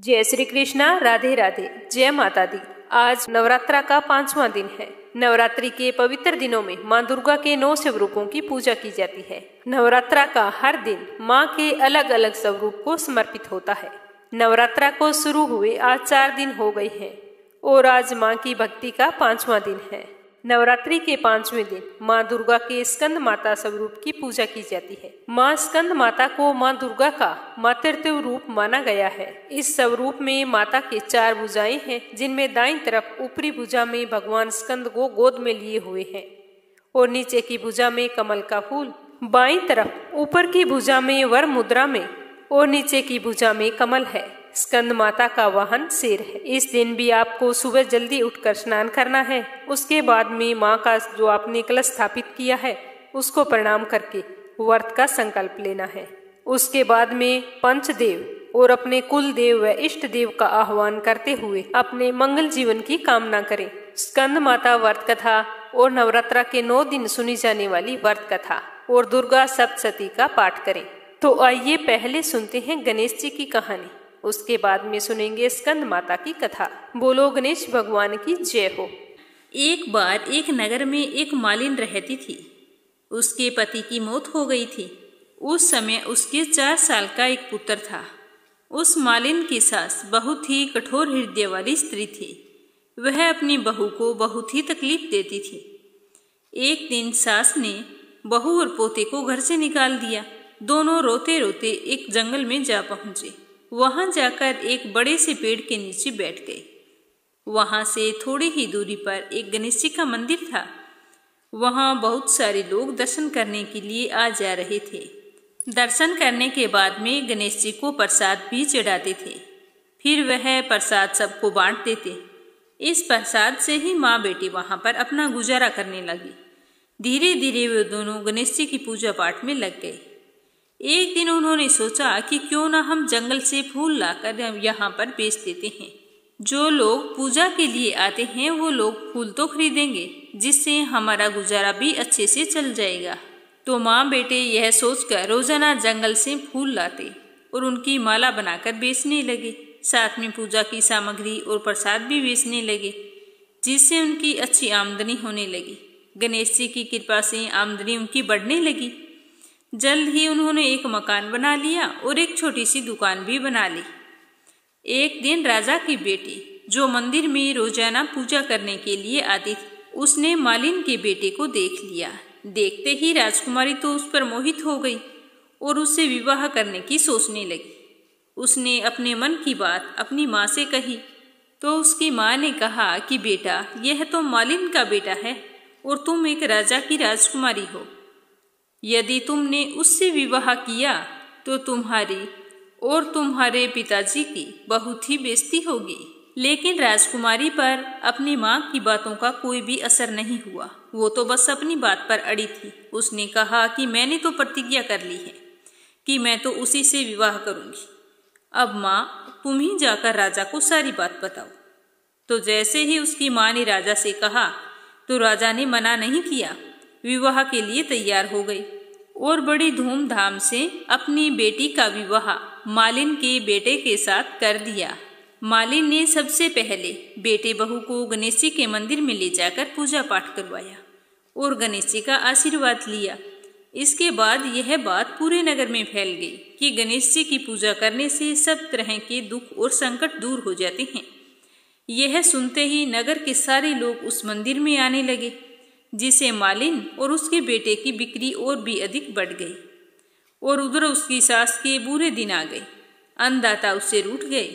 जय श्री कृष्णा। राधे राधे। जय माता दी। आज नवरात्रा का 5वां दिन है। नवरात्रि के पवित्र दिनों में माँ दुर्गा के 9 स्वरूपों की पूजा की जाती है। नवरात्रा का हर दिन माँ के अलग अलग स्वरूप को समर्पित होता है। नवरात्रा को शुरू हुए आज 4 दिन हो गए हैं और आज माँ की भक्ति का 5वां दिन है। नवरात्रि के 5वें दिन माँ दुर्गा के स्कंद माता स्वरूप की पूजा की जाती है। माँ स्कंद माता को माँ दुर्गा का मातृत्व रूप माना गया है। इस स्वरूप में माता के 4 भुजाएं हैं, जिनमें दाईं तरफ ऊपरी भुजा में भगवान स्कंद को गोद में लिए हुए हैं और नीचे की भुजा में कमल का फूल, बाईं तरफ ऊपर की भुजा में वर मुद्रा में और नीचे की भुजा में कमल है। स्कंद माता का वाहन शेर है। इस दिन भी आपको सुबह जल्दी उठकर स्नान करना है। उसके बाद में माँ का जो आपने कलश स्थापित किया है उसको प्रणाम करके व्रत का संकल्प लेना है। उसके बाद में पंचदेव और अपने कुल देव व इष्ट देव का आह्वान करते हुए अपने मंगल जीवन की कामना करें। स्कंद माता व्रत कथा और नवरात्रा के 9 दिन सुनी जाने वाली व्रत कथा और दुर्गा सप्तशती का पाठ करें। तो आइए पहले सुनते हैं गणेश जी की कहानी, उसके बाद में सुनेंगे स्कंद माता की कथा। बोलो गणेश भगवान की जय हो। एक बार एक नगर में एक मालिन रहती थी। उसके पति की मौत हो गई थी। उस समय उसके 4 साल का एक पुत्र था। उस मालिन की सास बहुत ही कठोर हृदय वाली स्त्री थी। वह अपनी बहू को बहुत ही तकलीफ देती थी। एक दिन सास ने बहू और पोते को घर से निकाल दिया। दोनों रोते रोते एक जंगल में जा पहुंचे। वहां जाकर एक बड़े से पेड़ के नीचे बैठ गए। वहां से थोड़ी ही दूरी पर एक गणेश जी का मंदिर था। वहां बहुत सारे लोग दर्शन करने के लिए आ जा रहे थे। दर्शन करने के बाद में गणेश जी को प्रसाद भी चढ़ाते थे। फिर वह प्रसाद सबको बांट देते। इस प्रसाद से ही माँ बेटी वहां पर अपना गुजारा करने लगी। धीरे धीरे वे दोनों गणेश जी की पूजा पाठ में लग गए। एक दिन उन्होंने सोचा कि क्यों ना हम जंगल से फूल लाकर यहाँ पर बेच देते हैं। जो लोग पूजा के लिए आते हैं वो लोग फूल तो खरीदेंगे, जिससे हमारा गुजारा भी अच्छे से चल जाएगा। तो माँ बेटे यह सोचकर रोजाना जंगल से फूल लाते और उनकी माला बनाकर बेचने लगे। साथ में पूजा की सामग्री और प्रसाद भी बेचने लगे, जिससे उनकी अच्छी आमदनी होने लगी। गणेश जी की कृपा से आमदनी उनकी बढ़ने लगी। जल्द ही उन्होंने एक मकान बना लिया और एक छोटी सी दुकान भी बना ली। एक दिन राजा की बेटी, जो मंदिर में रोजाना पूजा करने के लिए आती थी, उसने मालिन के बेटे को देख लिया। देखते ही राजकुमारी तो उस पर मोहित हो गई और उससे विवाह करने की सोचने लगी। उसने अपने मन की बात अपनी माँ से कही तो उसकी माँ ने कहा कि बेटा, यह तो मालिन का बेटा है और तुम एक राजा की राजकुमारी हो। यदि तुमने उससे विवाह किया तो तुम्हारी और तुम्हारे पिताजी की बहुत ही बेइज्जती होगी। लेकिन राजकुमारी पर अपनी माँ की बातों का कोई भी असर नहीं हुआ। वो तो बस अपनी बात पर अड़ी थी। उसने कहा कि मैंने तो प्रतिज्ञा कर ली है कि मैं तो उसी से विवाह करूंगी। अब माँ, तुम ही जाकर राजा को सारी बात बताओ। तो जैसे ही उसकी माँ ने राजा से कहा तो राजा ने मना नहीं किया, विवाह के लिए तैयार हो गई और बड़ी धूमधाम से अपनी बेटी का विवाह मालिन के बेटे के साथ कर दिया। मालिन ने सबसे पहले बेटे बहू को गणेश जी के मंदिर में ले जाकर पूजा पाठ करवाया और गणेश जी का आशीर्वाद लिया। इसके बाद यह बात पूरे नगर में फैल गई कि गणेश जी की पूजा करने से सब तरह के दुख और संकट दूर हो जाते हैं। यह सुनते ही नगर के सारे लोग उस मंदिर में आने लगे, जिसे मालिन और उसके बेटे की बिक्री और भी अधिक बढ़ गई। और उधर उसकी सास के बुरे दिन आ गए। अन्नदाता उससे रूठ गए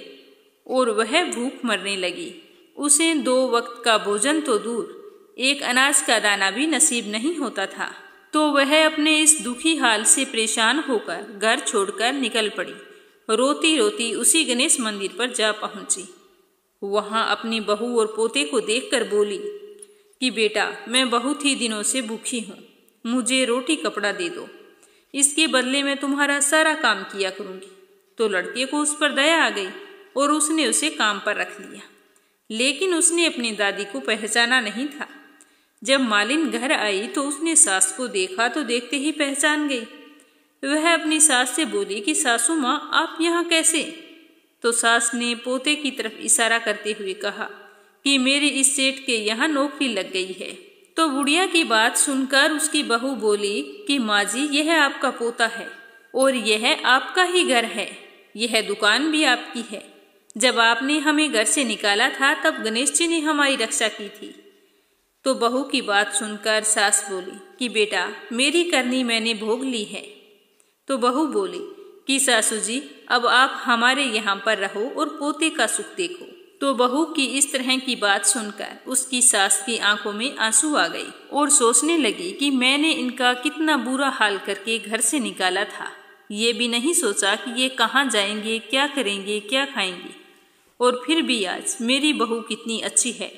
और वह भूख मरने लगी। उसे 2 वक्त का भोजन तो दूर, एक अनाज का दाना भी नसीब नहीं होता था। तो वह अपने इस दुखी हाल से परेशान होकर घर छोड़कर निकल पड़ी। रोती रोती उसी गणेश मंदिर पर जा पहुंची। वहां अपनी बहू और पोते को देखकर बोली कि बेटा, मैं बहुत ही दिनों से भूखी हूँ, मुझे रोटी कपड़ा दे दो, इसके बदले में तुम्हारा सारा काम किया करूँगी। तो लड़के को उस पर दया आ गई और उसने उसे काम पर रख लिया। लेकिन उसने अपनी दादी को पहचाना नहीं था। जब मालिन घर आई तो उसने सास को देखा तो देखते ही पहचान गई। वह अपनी सास से बोली कि सासू माँ, आप यहाँ कैसे? तो सास ने पोते की तरफ इशारा करते हुए कहा कि मेरी इस सेठ के यहाँ नौकरी लग गई है। तो बुढ़िया की बात सुनकर उसकी बहू बोली कि माँ जी, यह आपका पोता है और यह आपका ही घर है, यह दुकान भी आपकी है। जब आपने हमें घर से निकाला था तब गणेश जी ने हमारी रक्षा की थी। तो बहू की बात सुनकर सास बोली कि बेटा, मेरी करनी मैंने भोग ली है। तो बहू बोली कि सासू जी, अब आप हमारे यहाँ पर रहो और पोते का सुख देखो। तो बहू की इस तरह की बात सुनकर उसकी सास की आंखों में आंसू आ गई और सोचने लगी कि मैंने इनका कितना बुरा हाल करके घर से निकाला था। ये भी नहीं सोचा कि ये कहाँ जाएंगे, क्या करेंगे, क्या खाएंगे। और फिर भी आज मेरी बहू कितनी अच्छी है।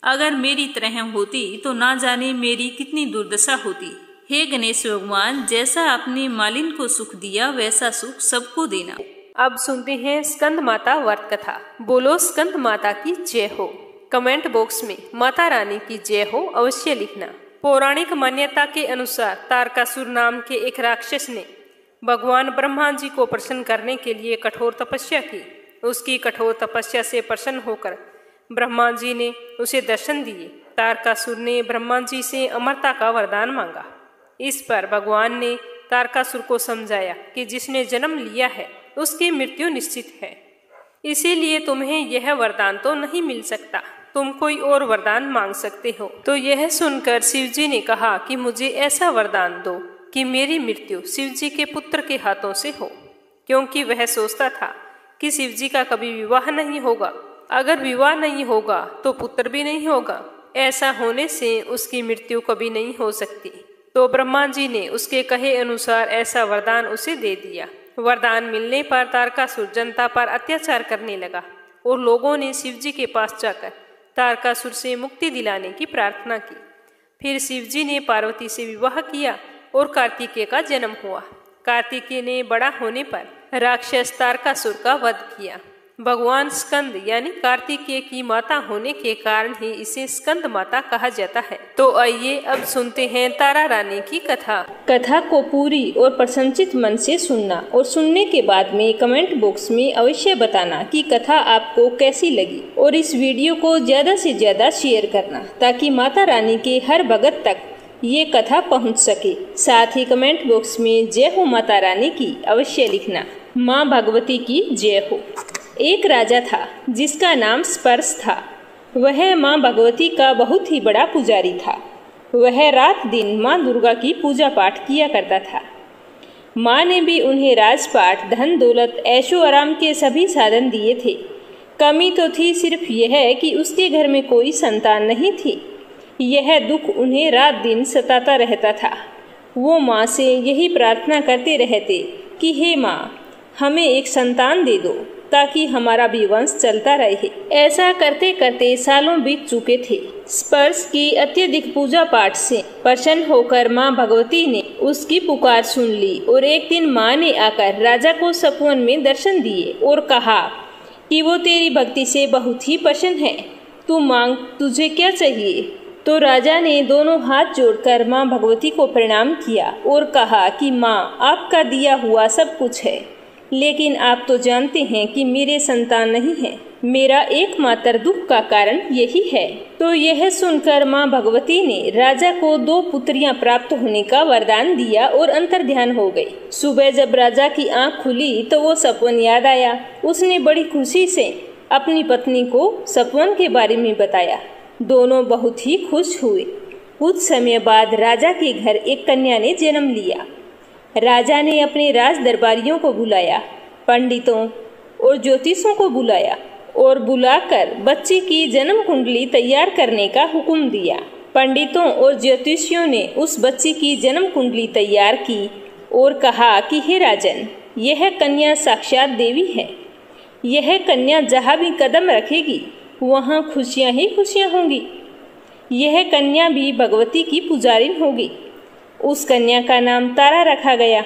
अगर मेरी तरह होती तो ना जाने मेरी कितनी दुर्दशा होती। हे गणेश भगवान, जैसा आपने मालिन को सुख दिया वैसा सुख सबको देना। अब सुनते हैं स्कंद माता व्रत कथा। बोलो स्कंद माता की जय हो। कमेंट बॉक्स में माता रानी की जय हो अवश्य लिखना। पौराणिक मान्यता के अनुसार तारकासुर नाम के एक राक्षस ने भगवान ब्रह्मा जी को प्रसन्न करने के लिए कठोर तपस्या की। उसकी कठोर तपस्या से प्रसन्न होकर ब्रह्मा जी ने उसे दर्शन दिए। तारकासुर ने ब्रह्मा जी से अमरता का वरदान मांगा। इस पर भगवान ने तारकासुर को समझाया कि जिसने जन्म लिया है उसकी मृत्यु निश्चित है, इसीलिए तुम्हें यह वरदान तो नहीं मिल सकता, तुम कोई और वरदान मांग सकते हो। तो यह सुनकर शिवजी ने कहा कि मुझे ऐसा वरदान दो कि मेरी मृत्यु शिवजी के पुत्र के हाथों से हो, क्योंकि वह सोचता था कि शिवजी का कभी विवाह नहीं होगा। अगर विवाह नहीं होगा तो पुत्र भी नहीं होगा। ऐसा होने से उसकी मृत्यु कभी नहीं हो सकती। तो ब्रह्मा जी ने उसके कहे अनुसार ऐसा वरदान उसे दे दिया। वरदान मिलने पर तारकासुर जनता पर अत्याचार करने लगा और लोगों ने शिवजी के पास जाकर तारकासुर से मुक्ति दिलाने की प्रार्थना की। फिर शिवजी ने पार्वती से विवाह किया और कार्तिकेय का जन्म हुआ। कार्तिकेय ने बड़ा होने पर राक्षस तारकासुर का वध किया। भगवान स्कंद यानी कार्तिकेय की माता होने के कारण ही इसे स्कंद माता कहा जाता है। तो आइए अब सुनते हैं तारा रानी की कथा। कथा को पूरी और प्रसन्नचित मन से सुनना और सुनने के बाद में कमेंट बॉक्स में अवश्य बताना कि कथा आपको कैसी लगी और इस वीडियो को ज्यादा से ज्यादा शेयर करना ताकि माता रानी के हर भगत तक ये कथा पहुंच सके। साथ ही कमेंट बॉक्स में जय हो माता रानी की अवश्य लिखना। माँ भगवती की जय हो। एक राजा था जिसका नाम स्पर्श था। वह माँ भगवती का बहुत ही बड़ा पुजारी था। वह रात दिन माँ दुर्गा की पूजा पाठ किया करता था। माँ ने भी उन्हें राजपाट, धन दौलत, ऐशो आराम के सभी साधन दिए थे। कमी तो थी सिर्फ यह कि उसके घर में कोई संतान नहीं थी। यह दुख उन्हें रात दिन सताता रहता था। वो माँ से यही प्रार्थना करते रहते कि हे माँ, हमें एक संतान दे दो ताकि हमारा भी वंश चलता रहे। ऐसा करते करते सालों बीत चुके थे। स्पर्श की अत्यधिक पूजा पाठ से प्रसन्न होकर माँ भगवती ने उसकी पुकार सुन ली और एक दिन माँ ने आकर राजा को सपन में दर्शन दिए और कहा कि वो तेरी भक्ति से बहुत ही प्रसन्न है, तू मांग, तुझे क्या चाहिए। तो राजा ने दोनों हाथ जोड़कर माँ भगवती को प्रणाम किया और कहा कि माँ, आपका दिया हुआ सब कुछ है, लेकिन आप तो जानते हैं कि मेरे संतान नहीं है। मेरा एकमात्र दुख का कारण यही है। तो यह सुनकर माँ भगवती ने राजा को 2 पुत्रियां प्राप्त होने का वरदान दिया और अंतर्ध्यान हो गई। सुबह जब राजा की आंख खुली तो वो सपन याद आया। उसने बड़ी खुशी से अपनी पत्नी को सपन के बारे में बताया। दोनों बहुत ही खुश हुए। कुछ समय बाद राजा के घर एक कन्या ने जन्म लिया। राजा ने अपने राज दरबारियों को बुलाया, पंडितों और ज्योतिषों को बुलाया और बुलाकर बच्चे की जन्म कुंडली तैयार करने का हुक्म दिया। पंडितों और ज्योतिषियों ने उस बच्चे की जन्म कुंडली तैयार की और कहा कि हे राजन, यह कन्या साक्षात देवी है। यह कन्या जहाँ भी कदम रखेगी वहाँ खुशियाँ ही खुशियाँ होंगी। यह कन्या भी भगवती की पुजारिन होगी। उस कन्या का नाम तारा रखा गया।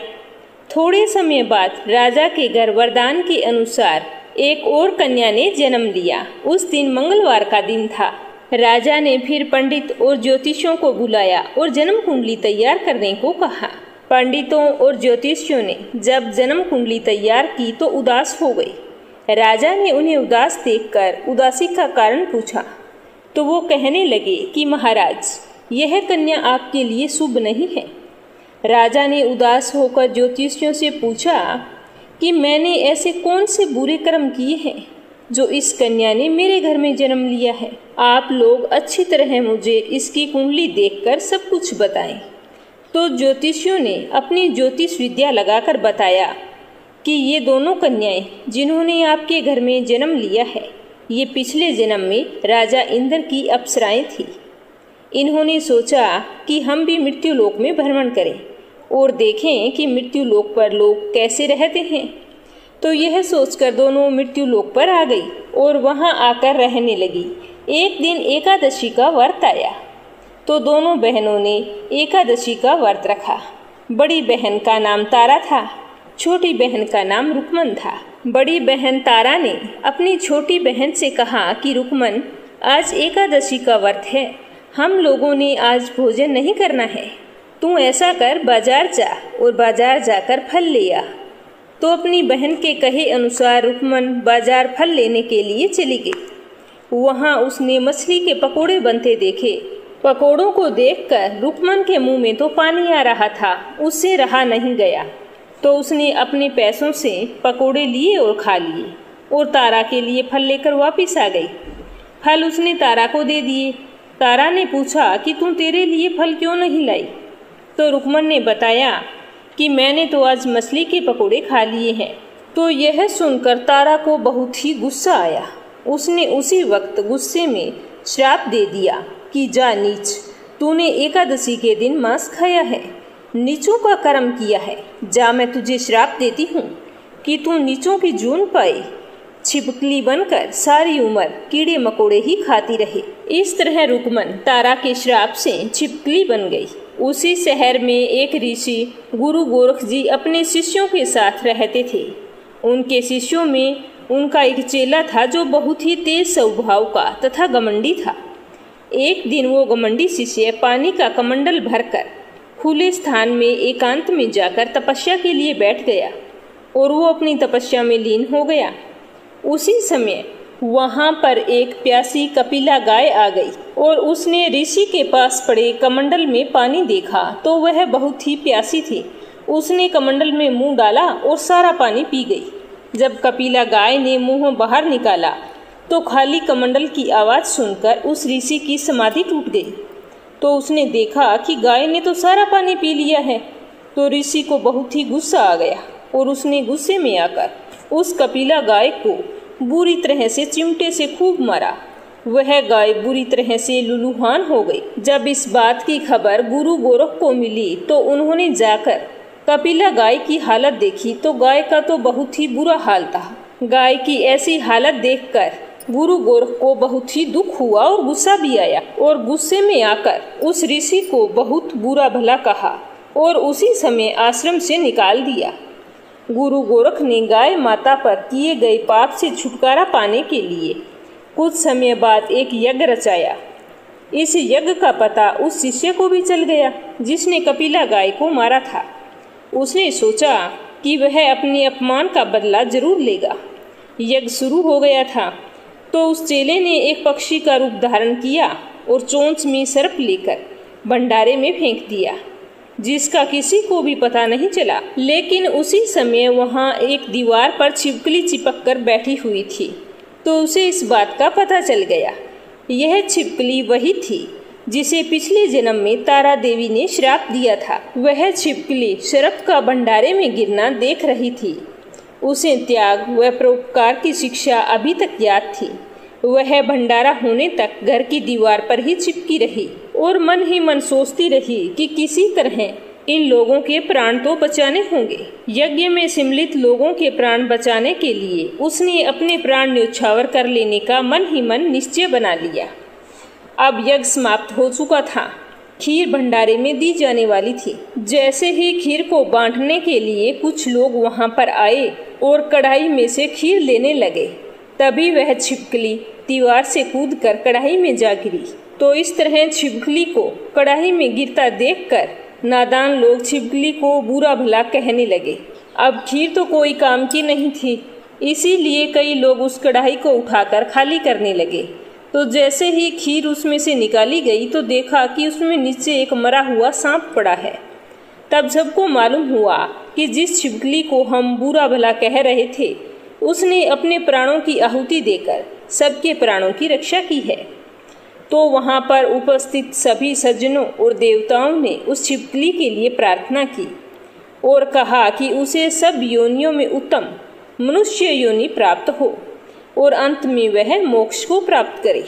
थोड़े समय बाद राजा के घर वरदान के अनुसार एक और कन्या ने जन्म लिया। उस दिन मंगलवार का दिन था। राजा ने फिर पंडित और ज्योतिषियों को बुलाया और जन्म कुंडली तैयार करने को कहा। पंडितों और ज्योतिषियों ने जब जन्म कुंडली तैयार की तो उदास हो गए। राजा ने उन्हें उदास देखकर उदासी का कारण पूछा तो वो कहने लगे कि महाराज, यह कन्या आपके लिए शुभ नहीं है। राजा ने उदास होकर ज्योतिषियों से पूछा कि मैंने ऐसे कौन से बुरे कर्म किए हैं जो इस कन्या ने मेरे घर में जन्म लिया है। आप लोग अच्छी तरह मुझे इसकी कुंडली देखकर सब कुछ बताएं। तो ज्योतिषियों ने अपनी ज्योतिष विद्या लगाकर बताया कि ये दोनों कन्याएं जिन्होंने आपके घर में जन्म लिया है, ये पिछले जन्म में राजा इंद्र की अप्सराएं थी। इन्होंने सोचा कि हम भी मृत्यु लोक में भ्रमण करें और देखें कि मृत्यु लोक पर लोग कैसे रहते हैं। तो यह सोचकर दोनों मृत्यु लोक पर आ गई और वहां आकर रहने लगी। एक दिन एकादशी का व्रत आया तो दोनों बहनों ने एकादशी का व्रत रखा। बड़ी बहन का नाम तारा था, छोटी बहन का नाम रुक्मन था। बड़ी बहन तारा ने अपनी छोटी बहन से कहा कि रुक्मन, आज एकादशी का व्रत है, हम लोगों ने आज भोजन नहीं करना है। तू ऐसा कर, बाजार जा और बाजार जाकर फल ले आ। तो अपनी बहन के कहे अनुसार रुक्मन बाजार फल लेने के लिए चली गई। वहाँ उसने मछली के पकोड़े बनते देखे। पकोड़ों को देखकर रुक्मन के मुंह में तो पानी आ रहा था, उससे रहा नहीं गया। तो उसने अपने पैसों से पकोड़े लिए और खा लिए और तारा के लिए फल लेकर वापस आ गई। फल उसने तारा को दे दिए। तारा ने पूछा कि तू तेरे लिए फल क्यों नहीं लाई? तो रुक्मन ने बताया कि मैंने तो आज मछली के पकोड़े खा लिए हैं। तो यह सुनकर तारा को बहुत ही गुस्सा आया। उसने उसी वक्त गुस्से में श्राप दे दिया कि जा नीच, तूने एकादशी के दिन मांस खाया है, नीचों का कर्म किया है। जा, मैं तुझे श्राप देती हूँ कि तू नीचों की जून पाए, छिपकली बनकर सारी उम्र कीड़े मकोड़े ही खाती रहे। इस तरह रुक्मन तारा के श्राप से छिपकली बन गई। उसी शहर में एक ऋषि गुरु गोरख जी अपने शिष्यों के साथ रहते थे। उनके शिष्यों में उनका एक चेला था जो बहुत ही तेज स्वभाव का तथा घमंडी था। एक दिन वो घमंडी शिष्य पानी का कमंडल भरकर खुले स्थान में एकांत में जाकर तपस्या के लिए बैठ गया और वो अपनी तपस्या में लीन हो गया। उसी समय वहां पर एक प्यासी कपिला गाय आ गई और उसने ऋषि के पास पड़े कमंडल में पानी देखा तो वह बहुत ही प्यासी थी। उसने कमंडल में मुंह डाला और सारा पानी पी गई। जब कपिला गाय ने मुंह बाहर निकाला तो खाली कमंडल की आवाज सुनकर उस ऋषि की समाधि टूट गई। तो उसने देखा कि गाय ने तो सारा पानी पी लिया है। तो ऋषि को बहुत ही गुस्सा आ गया और उसने गुस्से में आकर उस कपिला गाय को बुरी तरह से चिमटे से खूब मारा। वह गाय बुरी तरह से लुलुहान हो गई। जब इस बात की खबर गुरु गोरख को मिली तो उन्होंने जाकर कपिला गाय की हालत देखी तो गाय का तो बहुत ही बुरा हाल था। गाय की ऐसी हालत देखकर गुरु गोरख को बहुत ही दुख हुआ और गुस्सा भी आया और गुस्से में आकर उस ऋषि को बहुत बुरा भला कहा और उसी समय आश्रम से निकाल दिया। गुरु गोरख ने गाय माता पर किए गए पाप से छुटकारा पाने के लिए कुछ समय बाद एक यज्ञ रचाया। इस यज्ञ का पता उस शिष्य को भी चल गया जिसने कपिला गाय को मारा था। उसने सोचा कि वह अपने अपमान का बदला जरूर लेगा। यज्ञ शुरू हो गया था तो उस चेले ने एक पक्षी का रूप धारण किया और चोंच में सर्प लेकर भंडारे में फेंक दिया, जिसका किसी को भी पता नहीं चला। लेकिन उसी समय वहां एक दीवार पर छिपकली चिपक कर बैठी हुई थी तो उसे इस बात का पता चल गया। यह छिपकली वही थी जिसे पिछले जन्म में तारा देवी ने श्राप दिया था। वह छिपकली सर्प का भंडारे में गिरना देख रही थी। उसे त्याग व परोपकार की शिक्षा अभी तक याद थी। वह भंडारा होने तक घर की दीवार पर ही चिपकी रही और मन ही मन सोचती रही कि किसी तरह इन लोगों के प्राण तो बचाने होंगे। यज्ञ में सम्मिलित लोगों के प्राण बचाने के लिए उसने अपने प्राण न्यौछावर कर लेने का मन ही मन निश्चय बना लिया। अब यज्ञ समाप्त हो चुका था। खीर भंडारे में दी जाने वाली थी। जैसे ही खीर को बांटने के लिए कुछ लोग वहां पर आए और कढ़ाई में से खीर लेने लगे, तभी वह छिपकली दीवार से कूदकर कढ़ाई में जा गिरी। तो इस तरह छिपकली को कढ़ाई में गिरता देखकर नादान लोग छिपकली को बुरा भला कहने लगे। अब खीर तो कोई काम की नहीं थी इसीलिए कई लोग उस कढ़ाई को उठाकर खाली करने लगे। तो जैसे ही खीर उसमें से निकाली गई तो देखा कि उसमें नीचे एक मरा हुआ सांप पड़ा है। तब सबको मालूम हुआ कि जिस छिपकली को हम बुरा भला कह रहे थे उसने अपने प्राणों की आहुति देकर सबके प्राणों की रक्षा की है। तो वहाँ पर उपस्थित सभी सज्जनों और देवताओं ने उस छिपकली के लिए प्रार्थना की और कहा कि उसे सब योनियों में उत्तम मनुष्य योनि प्राप्त हो और अंत में वह मोक्ष को प्राप्त करे।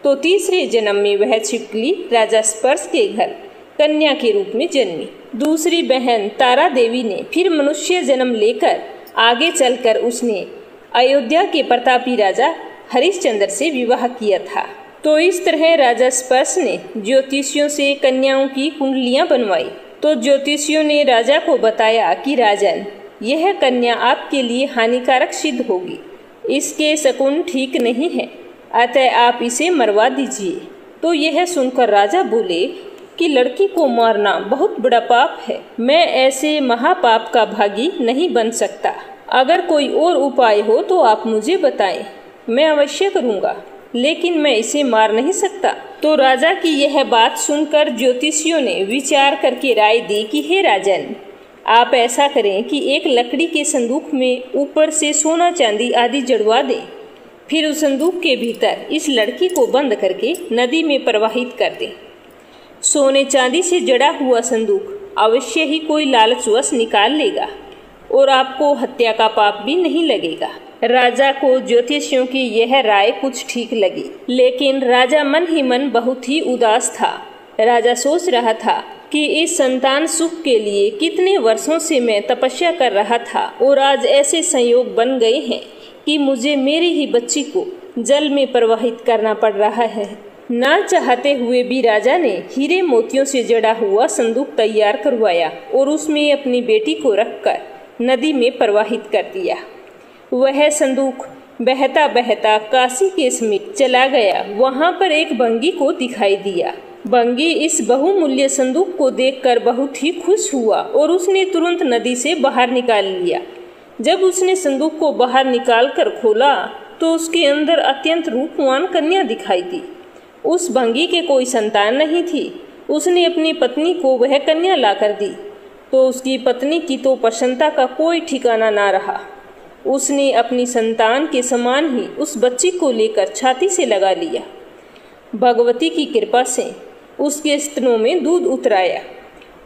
तो तीसरे जन्म में वह छिपकली राजा स्पर्श के घर कन्या के रूप में जन्मी। दूसरी बहन तारा देवी ने फिर मनुष्य जन्म लेकर आगे चलकर उसने अयोध्या के प्रतापी राजा हरिश्चंद्र से विवाह किया था। तो इस तरह राजा स्पर्श ने ज्योतिषियों से कन्याओं की कुंडलियां बनवाई। तो ज्योतिषियों ने राजा को बताया कि राजन, यह कन्या आपके लिए हानिकारक सिद्ध होगी, इसके शकुन ठीक नहीं है, अतः आप इसे मरवा दीजिए। तो यह सुनकर राजा बोले कि लड़की को मारना बहुत बड़ा पाप है, मैं ऐसे महापाप का भागी नहीं बन सकता। अगर कोई और उपाय हो तो आप मुझे बताएं, मैं अवश्य करूँगा, लेकिन मैं इसे मार नहीं सकता। तो राजा की यह बात सुनकर ज्योतिषियों ने विचार करके राय दी कि हे राजन, आप ऐसा करें कि एक लकड़ी के संदूक में ऊपर से सोना चांदी आदि जड़वा दें, फिर उस संदूक के भीतर इस लड़की को बंद करके नदी में प्रवाहित कर दें। सोने चांदी से जड़ा हुआ संदूक अवश्य ही कोई लालचवश निकाल लेगा और आपको हत्या का पाप भी नहीं लगेगा। राजा को ज्योतिषियों की यह राय कुछ ठीक लगी, लेकिन राजा मन ही मन बहुत ही उदास था। राजा सोच रहा था कि इस संतान सुख के लिए कितने वर्षों से मैं तपस्या कर रहा था और आज ऐसे संयोग बन गए हैं कि मुझे मेरी ही बच्ची को जल में प्रवाहित करना पड़ रहा है। ना चाहते हुए भी राजा ने हीरे मोतियों से जड़ा हुआ संदूक तैयार करवाया और उसमें अपनी बेटी को रखकर नदी में प्रवाहित कर दिया। वह संदूक बहता बहता काशी के समीप चला गया। वहां पर एक भंगी को दिखाई दिया। भंगी इस बहुमूल्य संदूक को देखकर बहुत ही खुश हुआ और उसने तुरंत नदी से बाहर निकाल लिया। जब उसने संदूक को बाहर निकालकर खोला तो उसके अंदर अत्यंत रूपवान कन्या दिखाई दी। उस भंगी के कोई संतान नहीं थी। उसने अपनी पत्नी को वह कन्या लाकर दी तो उसकी पत्नी की तो प्रसन्नता का कोई ठिकाना ना रहा। उसने अपनी संतान के समान ही उस बच्ची को लेकर छाती से लगा लिया। भगवती की कृपा से उसके स्तनों में दूध उतराया।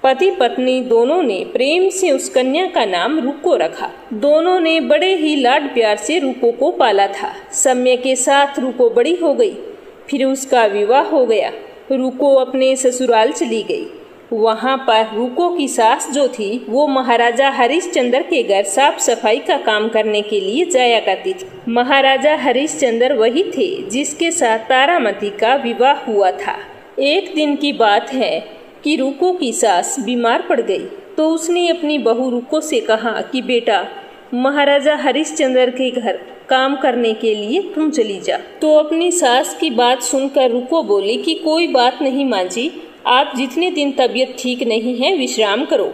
पति पत्नी दोनों ने प्रेम से उस कन्या का नाम रूको रखा। दोनों ने बड़े ही लाड प्यार से रूको को पाला था। समय के साथ रूको बड़ी हो गई, फिर उसका विवाह हो गया। रूको अपने ससुराल चली गई। वहां पर रूको की सास जो थी वो महाराजा हरिश्चंद्र के घर साफ सफाई का काम करने के लिए जाया करती थी। महाराजा हरिश्चंद्र वही थे जिसके साथ तारामती का विवाह हुआ था। एक दिन की बात है कि रूको की सास बीमार पड़ गई तो उसने अपनी बहू रूको से कहा कि बेटा, महाराजा हरिश्चंद्र के घर काम करने के लिए तुम चली जा। तो अपनी सास की बात सुनकर रूको बोली कि कोई बात नहीं माँ जी, आप जितने दिन तबीयत ठीक नहीं है विश्राम करो,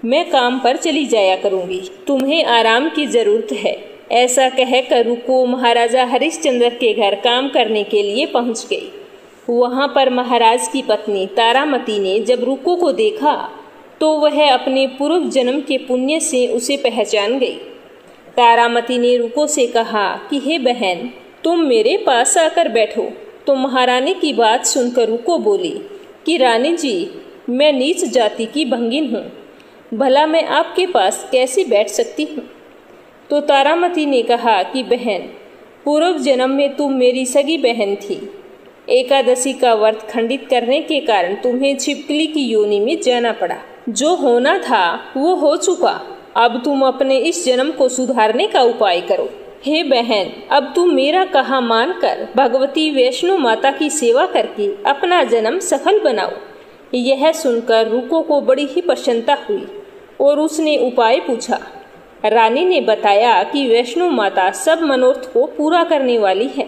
मैं काम पर चली जाया करूंगी, तुम्हें आराम की जरूरत है। ऐसा कहकर रूको महाराजा हरिश्चंद्र के घर काम करने के लिए पहुंच गई। वहां पर महाराज की पत्नी तारामती ने जब रूको को देखा तो वह अपने पूर्व जन्म के पुण्य से उसे पहचान गई। तारामती ने रूको से कहा कि हे बहन, तुम मेरे पास आकर बैठो। तो महारानी की बात सुनकर रूको बोली कि रानी जी, मैं नीच जाति की भंगिन हूँ, भला मैं आपके पास कैसे बैठ सकती हूँ। तो तारामती ने कहा कि बहन, पूर्व जन्म में तुम मेरी सगी बहन थी। एकादशी का व्रत खंडित करने के कारण तुम्हें छिपकली की योनि में जाना पड़ा। जो होना था वो हो चुका, अब तुम अपने इस जन्म को सुधारने का उपाय करो। हे बहन, अब तुम मेरा कहा मानकर भगवती वैष्णो माता की सेवा करके अपना जन्म सफल बनाओ। यह सुनकर रूको को बड़ी ही प्रसन्नता हुई और उसने उपाय पूछा। रानी ने बताया कि वैष्णो माता सब मनोरथ को पूरा करने वाली है।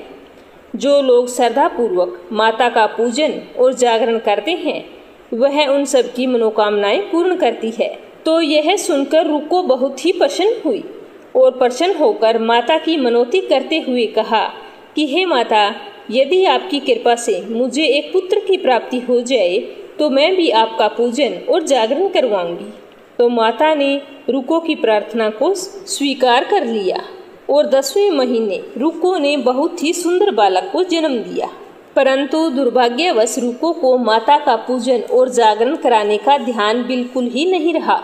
जो लोग श्रद्धा पूर्वक माता का पूजन और जागरण करते हैं वह उन सब की मनोकामनाएं पूर्ण करती है। तो यह सुनकर रूको बहुत ही प्रसन्न हुई और प्रसन्न होकर माता की मनौती करते हुए कहा कि हे माता, यदि आपकी कृपा से मुझे एक पुत्र की प्राप्ति हो जाए तो मैं भी आपका पूजन और जागरण करवाऊंगी। तो माता ने रुको की प्रार्थना को स्वीकार कर लिया और 10वें महीने रुको ने बहुत ही सुंदर बालक को जन्म दिया। परंतु दुर्भाग्यवश रुको को माता का पूजन और जागरण कराने का ध्यान बिल्कुल ही नहीं रहा।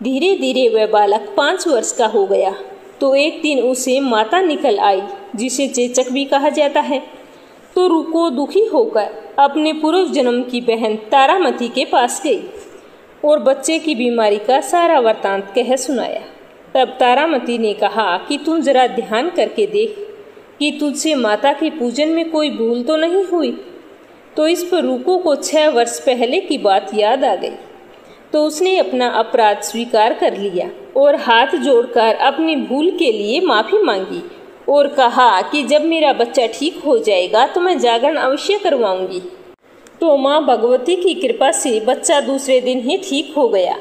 धीरे धीरे वह बालक 5 वर्ष का हो गया तो एक दिन उसे माता निकल आई, जिसे चेचक भी कहा जाता है। तो रुको दुखी होकर अपने पूर्व जन्म की बहन तारामती के पास गई और बच्चे की बीमारी का सारा वृतांत कह सुनाया। तब तारामती ने कहा कि तुम जरा ध्यान करके देख कि तुझसे माता के पूजन में कोई भूल तो नहीं हुई। तो इस पर रुको को 6 वर्ष पहले की बात याद आ गई। तो उसने अपना अपराध स्वीकार कर लिया और हाथ जोड़कर अपनी भूल के लिए माफ़ी मांगी और कहा कि जब मेरा बच्चा ठीक हो जाएगा तो मैं जागरण अवश्य करवाऊंगी। तो माँ भगवती की कृपा से बच्चा दूसरे दिन ही ठीक हो गया।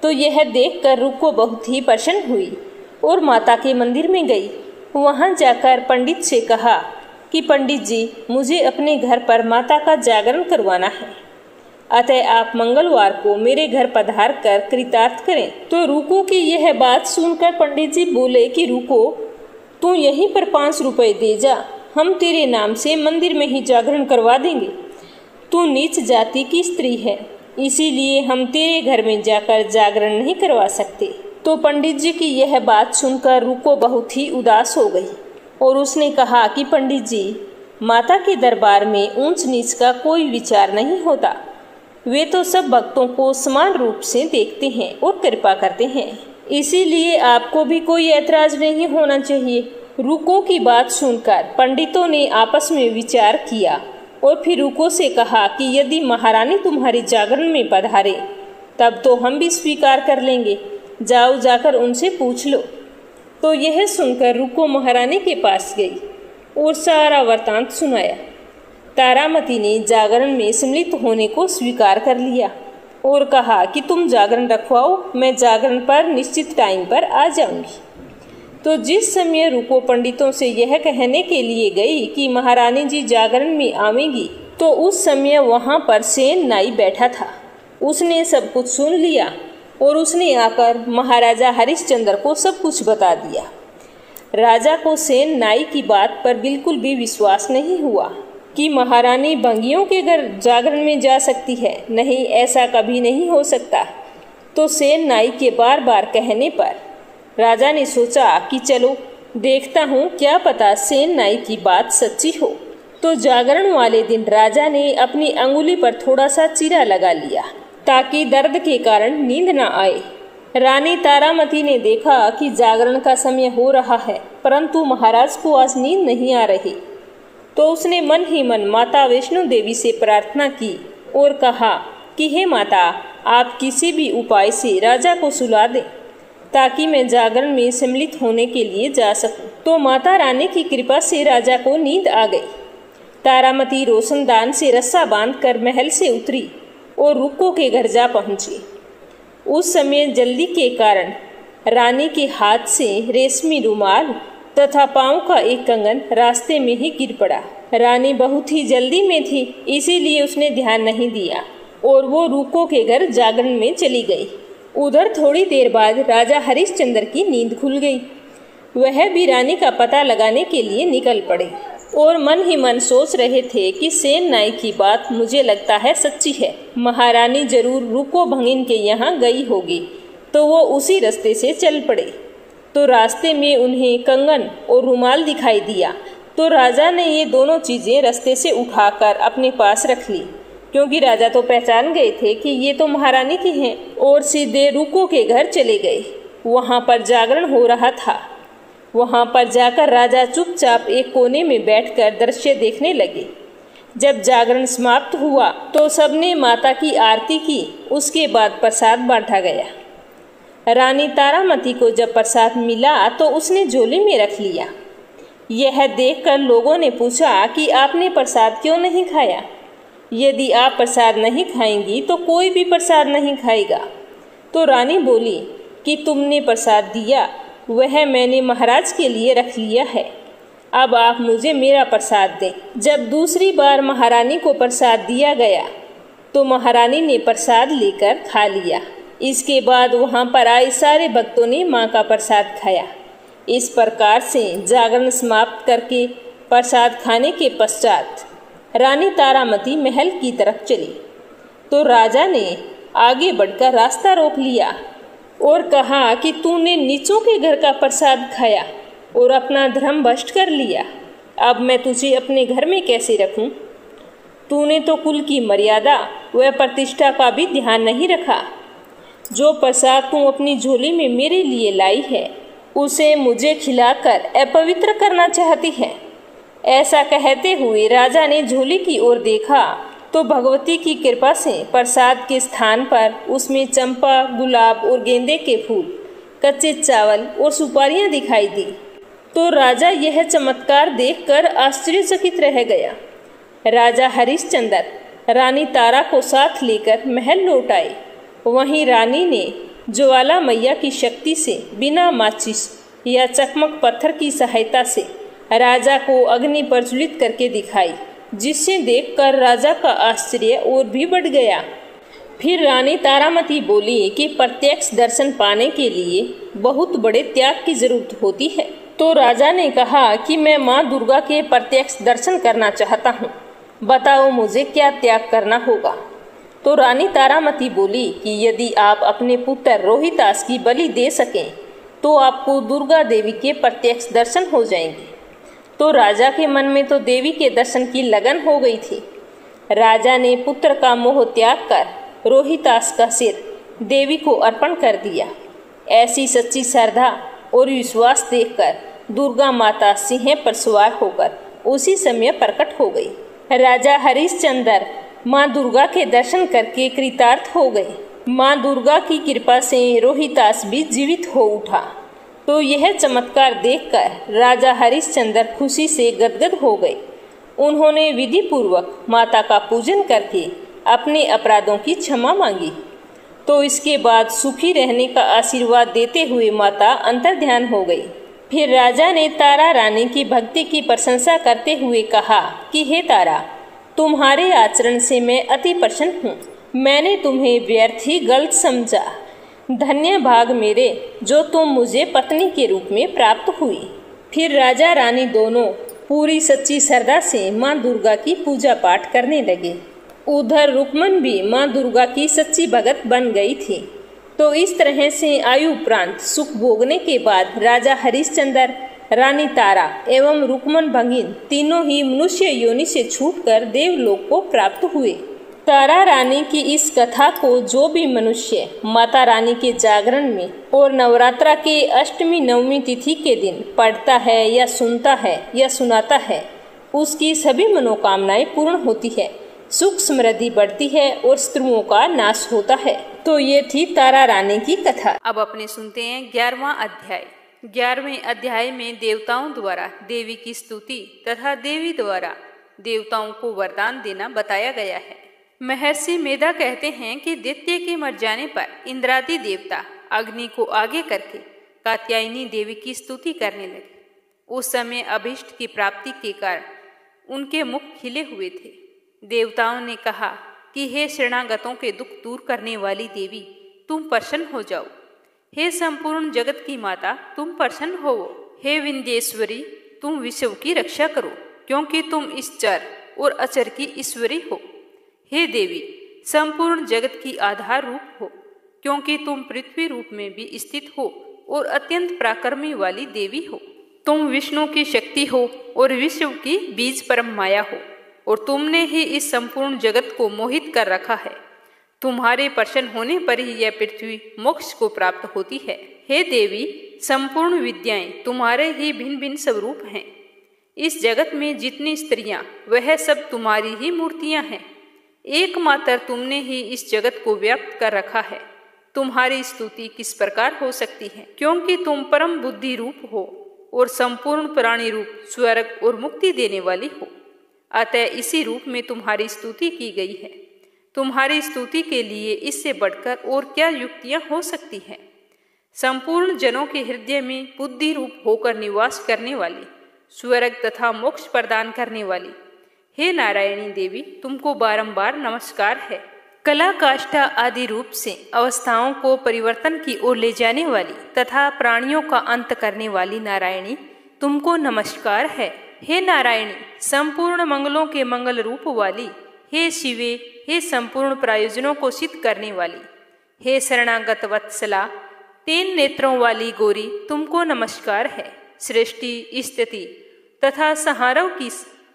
तो यह देखकर रुको बहुत ही प्रसन्न हुई और माता के मंदिर में गई। वहाँ जाकर पंडित से कहा कि पंडित जी, मुझे अपने घर पर माता का जागरण करवाना है, अतः आप मंगलवार को मेरे घर पधार कर कृतार्थ करें। तो रुको की यह बात सुनकर पंडित जी बोले कि रुको, तू यहीं पर 5 रुपए दे जा, हम तेरे नाम से मंदिर में ही जागरण करवा देंगे। तू नीच जाति की स्त्री है, इसीलिए हम तेरे घर में जाकर जागरण नहीं करवा सकते। तो पंडित जी की यह बात सुनकर रुको बहुत ही उदास हो गई और उसने कहा कि पंडित जी, माता के दरबार में ऊंच नीच का कोई विचार नहीं होता। वे तो सब भक्तों को समान रूप से देखते हैं और कृपा करते हैं, इसीलिए आपको भी कोई ऐतराज नहीं होना चाहिए। रुको की बात सुनकर पंडितों ने आपस में विचार किया और फिर रुको से कहा कि यदि महारानी तुम्हारे जागरण में पधारे तब तो हम भी स्वीकार कर लेंगे, जाओ जाकर उनसे पूछ लो। तो यह सुनकर रुको महारानी के पास गई और सारा वृतांत सुनाया। तारामती ने जागरण में सम्मिलित होने को स्वीकार कर लिया और कहा कि तुम जागरण रखवाओ, मैं जागरण पर निश्चित टाइम पर आ जाऊंगी। तो जिस समय रुको पंडितों से यह कहने के लिए गई कि महारानी जी जागरण में आवेंगी, तो उस समय वहां पर सेन नाई बैठा था। उसने सब कुछ सुन लिया और उसने आकर महाराजा हरिश्चंद्र को सब कुछ बता दिया। राजा को सेन नाई की बात पर बिल्कुल भी विश्वास नहीं हुआ कि महारानी भंगियों के घर जागरण में जा सकती है। नहीं, ऐसा कभी नहीं हो सकता। तो सेन नाई के बार बार कहने पर राजा ने सोचा कि चलो देखता हूँ, क्या पता सेन नाई की बात सच्ची हो। तो जागरण वाले दिन राजा ने अपनी अंगुली पर थोड़ा सा चीरा लगा लिया ताकि दर्द के कारण नींद न आए। रानी तारामती ने देखा कि जागरण का समय हो रहा है, परंतु महाराज को आज नींद नहीं आ रही। तो उसने मन ही मन माता वैष्णो देवी से प्रार्थना की और कहा कि हे माता, आप किसी भी उपाय से राजा को सुला दें ताकि मैं जागरण में सम्मिलित होने के लिए जा सकूं। तो माता रानी की कृपा से राजा को नींद आ गई। तारामती रोशनदान से रस्सा बांधकर महल से उतरी और रुको के घर जा पहुंची। उस समय जल्दी के कारण रानी के हाथ से रेशमी रुमाल तथा पांव का एक कंगन रास्ते में ही गिर पड़ा। रानी बहुत ही जल्दी में थी, इसीलिए उसने ध्यान नहीं दिया और वो रुको के घर जागरण में चली गई। उधर थोड़ी देर बाद राजा हरिश्चंद्र की नींद खुल गई। वह भी रानी का पता लगाने के लिए निकल पड़े और मन ही मन सोच रहे थे कि सेन नाई की बात मुझे लगता है सच्ची है। महारानी जरूर रुको भंगिन के यहाँ गई होगी। तो वो उसी रास्ते से चल पड़े। तो रास्ते में उन्हें कंगन और रुमाल दिखाई दिया। तो राजा ने ये दोनों चीज़ें रास्ते से उठाकर अपने पास रख ली, क्योंकि राजा तो पहचान गए थे कि ये तो महारानी की हैं, और सीधे रुको के घर चले गए। वहाँ पर जागरण हो रहा था। वहाँ पर जाकर राजा चुपचाप एक कोने में बैठकर दृश्य देखने लगे। जब जागरण समाप्त हुआ तो सबने माता की आरती की। उसके बाद प्रसाद बांटा गया। रानी तारामती को जब प्रसाद मिला तो उसने झोली में रख लिया। यह देखकर लोगों ने पूछा कि आपने प्रसाद क्यों नहीं खाया? यदि आप प्रसाद नहीं खाएंगी तो कोई भी प्रसाद नहीं खाएगा। तो रानी बोली कि तुमने प्रसाद दिया वह मैंने महाराज के लिए रख लिया है। अब आप मुझे मेरा प्रसाद दें। जब दूसरी बार महारानी को प्रसाद दिया गया तो महारानी ने प्रसाद लेकर खा लिया। इसके बाद वहाँ पर आए सारे भक्तों ने माँ का प्रसाद खाया। इस प्रकार से जागरण समाप्त करके प्रसाद खाने के पश्चात रानी तारामती महल की तरफ चली तो राजा ने आगे बढ़कर रास्ता रोक लिया और कहा कि तूने नीचों के घर का प्रसाद खाया और अपना धर्म भ्रष्ट कर लिया। अब मैं तुझे अपने घर में कैसे रखूं? तूने तो कुल की मर्यादा व प्रतिष्ठा का भी ध्यान नहीं रखा। जो प्रसाद तू अपनी झोली में मेरे लिए लाई है उसे मुझे खिलाकर अपवित्र करना चाहती है। ऐसा कहते हुए राजा ने झोली की ओर देखा तो भगवती की कृपा से प्रसाद के स्थान पर उसमें चंपा, गुलाब और गेंदे के फूल, कच्चे चावल और सुपारियां दिखाई दी। तो राजा यह चमत्कार देखकर आश्चर्यचकित रह गया। राजा हरिश्चंद्र रानी तारा को साथ लेकर महल लौट आए। वहीं रानी ने ज्वाला मैया की शक्ति से बिना माचिस या चकमक पत्थर की सहायता से राजा को अग्नि प्रज्वलित करके दिखाई, जिसे देखकर राजा का आश्चर्य और भी बढ़ गया। फिर रानी तारामती बोली कि प्रत्यक्ष दर्शन पाने के लिए बहुत बड़े त्याग की जरूरत होती है। तो राजा ने कहा कि मैं माँ दुर्गा के प्रत्यक्ष दर्शन करना चाहता हूँ, बताओ मुझे क्या त्याग करना होगा। तो रानी तारामती बोली कि यदि आप अपने पुत्र रोहितास की बलि दे सकें तो आपको दुर्गा देवी के प्रत्यक्ष दर्शन हो जाएंगे। तो राजा के मन में तो देवी के दर्शन की लगन हो गई थी। राजा ने पुत्र का मोह त्याग कर रोहितास का सिर देवी को अर्पण कर दिया। ऐसी सच्ची श्रद्धा और विश्वास देखकर दुर्गा माता सिंह पर सवार होकर उसी समय प्रकट हो गई। राजा हरिश्चंद्र माँ दुर्गा के दर्शन करके कृतार्थ हो गए। माँ दुर्गा की कृपा से रोहितास भी जीवित हो उठा। तो यह चमत्कार देखकर राजा हरिश्चंद्र खुशी से गदगद हो गए। उन्होंने विधि पूर्वक माता का पूजन करके अपने अपराधों की क्षमा मांगी। तो इसके बाद सुखी रहने का आशीर्वाद देते हुए माता अंतर्ध्यान हो गई। फिर राजा ने तारा रानी की भक्ति की प्रशंसा करते हुए कहा कि हे तारा, तुम्हारे आचरण से मैं अति प्रसन्न हूँ। मैंने तुम्हें व्यर्थ ही गलत समझा। धन्य भाग मेरे जो तुम मुझे पत्नी के रूप में प्राप्त हुई। फिर राजा रानी दोनों पूरी सच्ची श्रद्धा से माँ दुर्गा की पूजा पाठ करने लगे। उधर रुक्मन भी माँ दुर्गा की सच्ची भगत बन गई थी। तो इस तरह से आयु उपरांत सुख भोगने के बाद राजा हरिश्चंद्र, रानी तारा एवं रुक्मन भंगिन तीनों ही मनुष्य योनि से छूटकर देवलोक को प्राप्त हुए। तारा रानी की इस कथा को जो भी मनुष्य माता रानी के जागरण में और नवरात्रा के अष्टमी नवमी तिथि के दिन पढ़ता है या सुनता है या सुनाता है, उसकी सभी मनोकामनाएं पूर्ण होती है, सुख समृद्धि बढ़ती है और शत्रुओं का नाश होता है। तो ये थी तारा रानी की कथा। अब अपने सुनते हैं 11वां अध्याय। 11वें अध्याय में देवताओं द्वारा देवी की स्तुति तथा देवी द्वारा देवताओं को वरदान देना बताया गया है। महर्षि मेधा कहते हैं कि दैत्य के मर जाने पर इंद्रादि देवता अग्नि को आगे करके कात्यायनी देवी की स्तुति करने लगे। उस समय अभिष्ट की प्राप्ति के कारण उनके मुख खिले हुए थे। देवताओं ने कहा कि हे शरणागतों के दुख दूर करने वाली देवी, तुम प्रसन्न हो जाओ। हे संपूर्ण जगत की माता, तुम प्रसन्न होवो। हे विंध्येश्वरी, तुम विश्व की रक्षा करो, क्योंकि तुम इस चर और अचर की ईश्वरी हो। हे देवी, संपूर्ण जगत की आधार रूप हो, क्योंकि तुम पृथ्वी रूप में भी स्थित हो और अत्यंत पराक्रमी वाली देवी हो। तुम विष्णु की शक्ति हो और विश्व की बीज परम माया हो, और तुमने ही इस संपूर्ण जगत को मोहित कर रखा है। तुम्हारे प्रसन्न होने पर ही यह पृथ्वी मोक्ष को प्राप्त होती है। हे देवी, संपूर्ण विद्याएं तुम्हारे ही भिन्न भिन्न स्वरूप हैं। इस जगत में जितनी स्त्रियां वह सब तुम्हारी ही मूर्तियां हैं। एकमात्र तुमने ही इस जगत को व्याप्त कर रखा है। तुम्हारी स्तुति किस प्रकार हो सकती है, क्योंकि तुम परम बुद्धि रूप हो और संपूर्ण प्राणी रूप, स्वर्ग और मुक्ति देने वाली हो। अतः इसी रूप में तुम्हारी स्तुति की गई है। तुम्हारी स्तुति के लिए इससे बढ़कर और क्या युक्तियां हो सकती हैं। संपूर्ण जनों के हृदय में बुद्धि रूप होकर निवास करने वाली, स्वर्ग तथा मोक्ष प्रदान करने वाली, हे नारायणी देवी, तुमको बारंबार नमस्कार है। कला काष्ठा आदि रूप से अवस्थाओं को परिवर्तन की ओर ले जाने वाली तथा प्राणियों का अंत करने वाली नारायणी, तुमको नमस्कार है। हे नारायणी, संपूर्ण मंगलों के मंगल रूप वाली, हे शिवे, हे संपूर्ण प्रयोजनों को सिद्ध करने वाली, हे शरणागत वत्सला, 3 नेत्रों वाली गौरी, तुमको नमस्कार है। सृष्टि, स्थिति तथा संहारों की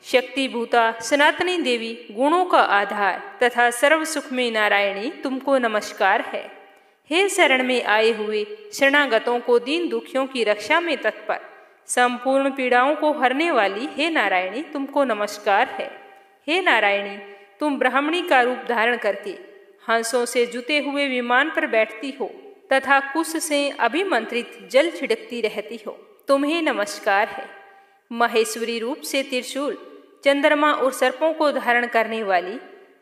शक्तिभूता सनातनी देवी, गुणों का आधार तथा सर्व सुख में नारायणी, तुमको नमस्कार है। हे शरण में आए हुए शरणागतों को दीन दुखियों की रक्षा में तत्पर, संपूर्ण पीड़ाओं को हरने वाली, हे नारायणी, तुमको नमस्कार है। हे नारायणी, तुम ब्राह्मणी का रूप धारण करके हंसों से जुते हुए विमान पर बैठती हो तथा कुश से अभिमंत्रित जल छिड़कती रहती हो, तुम्हें नमस्कार है। महेश्वरी रूप से त्रिशूल, चंद्रमा और सर्पों को धारण करने वाली,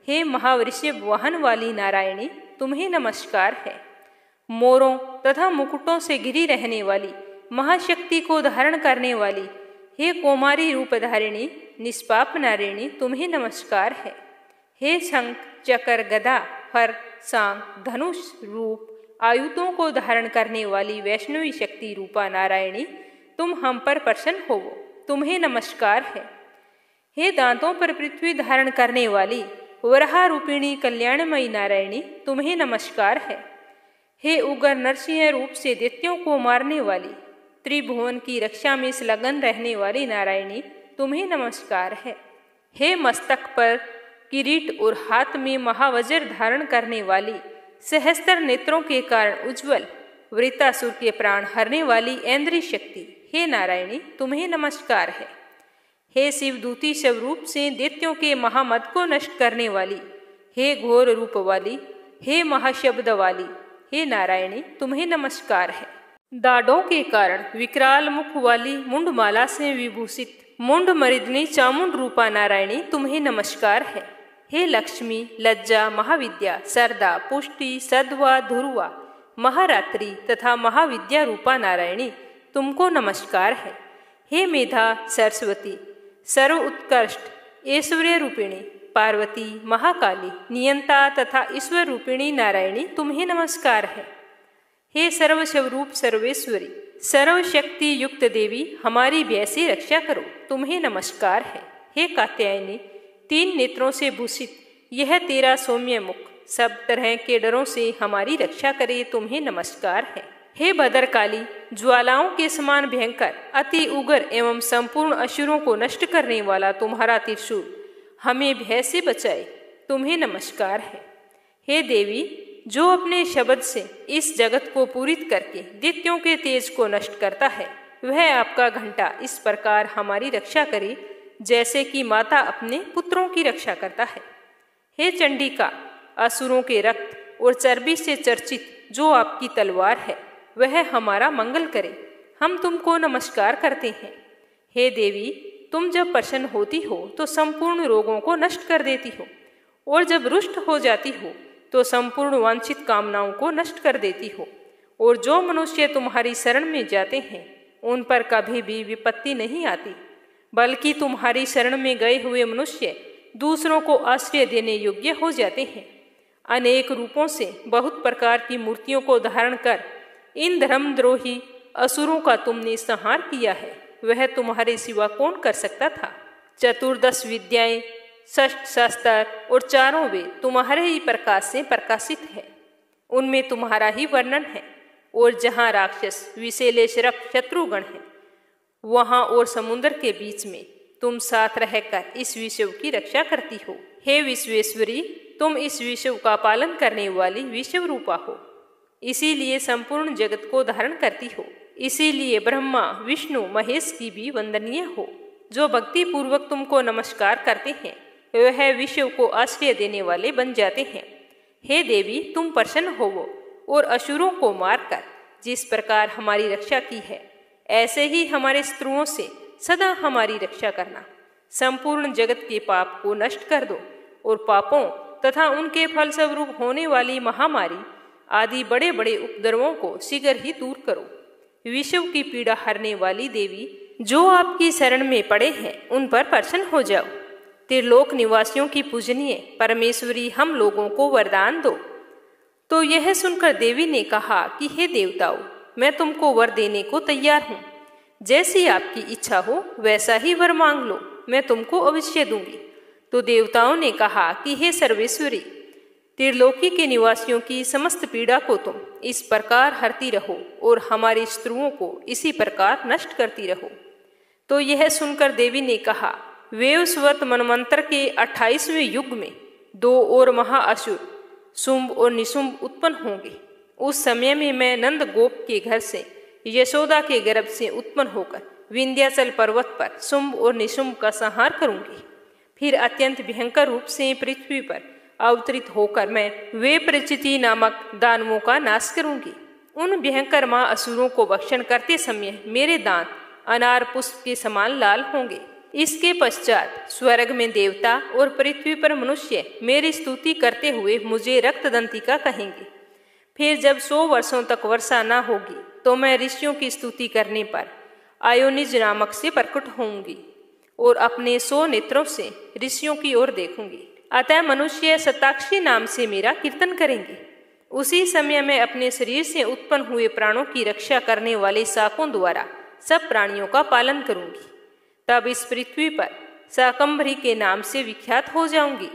हे महावृषभ वाहन वाली नारायणी, तुम्हें नमस्कार है। मोरों तथा मुकुटों से घिरी रहने वाली, महाशक्ति को धारण करने वाली, हे कौमारी रूपधारिणी निष्पाप नारायणी, तुम्हें नमस्कार है। हे शंख, चक्र, गदा, फर, सांग, धनुष रूप आयुधों को धारण करने वाली वैष्णवी शक्ति रूपा नारायणी, तुम हम पर प्रसन्न होवो, तुम्हें नमस्कार है। हे दांतों पर पृथ्वी धारण करने वाली वराह रूपिणी कल्याणमयी नारायणी, तुम्हें नमस्कार है। हे उग्र नरसिंह रूप से दैत्यों को मारने वाली, त्रिभुवन की रक्षा में संलग्न रहने वाली नारायणी, तुम्हें नमस्कार है। हे मस्तक पर किरीट और हाथ में महावज्र धारण करने वाली, सहस्त्र नेत्रों के कारण उज्ज्वल वृत्तासुर के प्राण हरने वाली ऐन्द्री शक्ति, हे नारायणी, तुम्हें नमस्कार है। हे शिवदूती स्वरूप से दैत्यों के महामद को नष्ट करने वाली, हे घोर रूप वाली, हे महाशब्द वाली, हे नारायणी, तुम्हें नमस्कार है। दाढ़ों के कारण विकराल मुख वाली, मुंडमाला से विभूषित मुंड मरिदनी चामुंड रूपा नारायणी, तुम्हें नमस्कार है। हे लक्ष्मी, लज्जा, महाविद्या, सरदा, पुष्टि, सद्वा, धुर्वा, महारात्रि तथा महाविद्या रूपा नारायणी, तुमको नमस्कार है। हे मेधा, सरस्वती, सर्व उत्कृष्ट ऐश्वर्य रूपिणी पार्वती, महाकाली, नियंता तथा ईश्वर रूपिणी नारायणी, तुम्हें नमस्कार है। हे सर्वस्वरूप सर्वेश्वरी, सर्वशक्ति युक्त देवी, हमारी भय से रक्षा करो, तुम्हें नमस्कार है। हे कात्यायनी, 3 नेत्रों से भूषित यह तेरा सौम्य मुख सब तरह के डरों से हमारी रक्षा करे, तुम्हें नमस्कार है। हे भद्रकाली, ज्वालाओं के समान भयंकर, अति उग्र एवं संपूर्ण असुरों को नष्ट करने वाला तुम्हारा त्रिशूल हमें भय से बचाए, तुम्हें नमस्कार है। हे देवी, जो अपने शब्द से इस जगत को पूरित करके दैत्यों के तेज को नष्ट करता है, वह आपका घंटा इस प्रकार हमारी रक्षा करे जैसे कि माता अपने पुत्रों की रक्षा करता है। हे चंडिका, असुरों के रक्त और चर्बी से चर्चित जो आपकी तलवार है, वह हमारा मंगल करे, हम तुमको नमस्कार करते हैं। हे देवी, तुम जब प्रसन्न होती हो तो संपूर्ण रोगों को नष्ट कर देती हो, और जब रुष्ट हो जाती हो तो संपूर्ण वांछित कामनाओं को नष्ट कर देती हो, और जो मनुष्य तुम्हारी शरण में जाते हैं उन पर कभी भी विपत्ति नहीं आती, बल्कि तुम्हारी शरण में गए हुए मनुष्य दूसरों को आश्रय देने योग्य हो जाते हैं। अनेक रूपों से बहुत प्रकार की मूर्तियों को धारण कर इन धर्मद्रोही असुरों का तुमने संहार किया है, वह तुम्हारे सिवा कौन कर सकता था। 14 विद्याएं, 6 शास्त्र और 4 वेद तुम्हारे ही प्रकाश से प्रकाशित है, उनमें तुम्हारा ही वर्णन है। और जहाँ राक्षस विषैले शरप शत्रुगण है, वहाँ और समुद्र के बीच में तुम साथ रहकर इस विश्व की रक्षा करती हो। हे विश्वेश्वरी, तुम इस विश्व का पालन करने वाली विश्व रूपा हो, इसीलिए संपूर्ण जगत को धारण करती हो। इसीलिए ब्रह्मा, विष्णु, महेश की भी वंदनीय हो। जो भक्ति पूर्वक तुमको नमस्कार करते हैं वह विश्व को आश्रय देने वाले बन जाते हैं। हे देवी, तुम प्रसन्न होवो और असुरों को मारकर जिस प्रकार हमारी रक्षा की है, ऐसे ही हमारे शत्रुओं से सदा हमारी रक्षा करना। संपूर्ण जगत के पाप को नष्ट कर दो और पापों तथा उनके फलस्वरूप होने वाली महामारी आदि बड़े बड़े उपद्रवों को शीघ्र ही दूर करो। विश्व की पीड़ा हरने वाली देवी, जो आपकी शरण में पड़े हैं उन पर प्रसन्न हो जाओ। त्रिलोक निवासियों की पूजनीय परमेश्वरी, हम लोगों को वरदान दो। तो यह सुनकर देवी ने कहा कि हे देवताओं, मैं तुमको वर देने को तैयार हूँ। जैसी आपकी इच्छा हो वैसा ही वर मांग लो, मैं तुमको अवश्य दूंगी। तो देवताओं ने कहा कि हे सर्वेश्वरी, त्रिलोकी के निवासियों की समस्त पीड़ा को तुम इस प्रकार हरती रहो और हमारी शत्रुओं को इसी प्रकार नष्ट करती रहो। तो यह सुनकर देवी ने कहा, वेवस्वत मनमंत्र के 28वें युग में 2 और महाअसुर शुंभ और निशुंभ उत्पन्न होंगे। उस समय में मैं नंद गोप के घर से यशोदा के गर्भ से उत्पन्न होकर विंध्याचल पर्वत पर शुंभ और निशुंभ का संहार करूंगी। फिर अत्यंत भयंकर रूप से पृथ्वी पर अवतरित होकर मैं वे प्रचिति नामक दानवों का नाश करूंगी। उन भयंकर मां असुरों को भक्षण करते समय मेरे दांत अनार पुष्प के समान लाल होंगे। इसके पश्चात स्वर्ग में देवता और पृथ्वी पर मनुष्य मेरी स्तुति करते हुए मुझे रक्तदंतिका कहेंगे। फिर जब 100 वर्षों तक वर्षा न होगी तो मैं ऋषियों की स्तुति करने पर आयोनिज नामक से प्रकट होंगी और अपने 100 नेत्रों से ऋषियों की ओर देखूंगी। अतः मनुष्य शताक्षी नाम से मेरा कीर्तन करेंगे। उसी समय मैं अपने शरीर से उत्पन्न हुए प्राणों की रक्षा करने वाले शाकों द्वारा सब प्राणियों का पालन करूंगी। तब इस पृथ्वी पर शाकंभरी के नाम से विख्यात हो जाऊंगी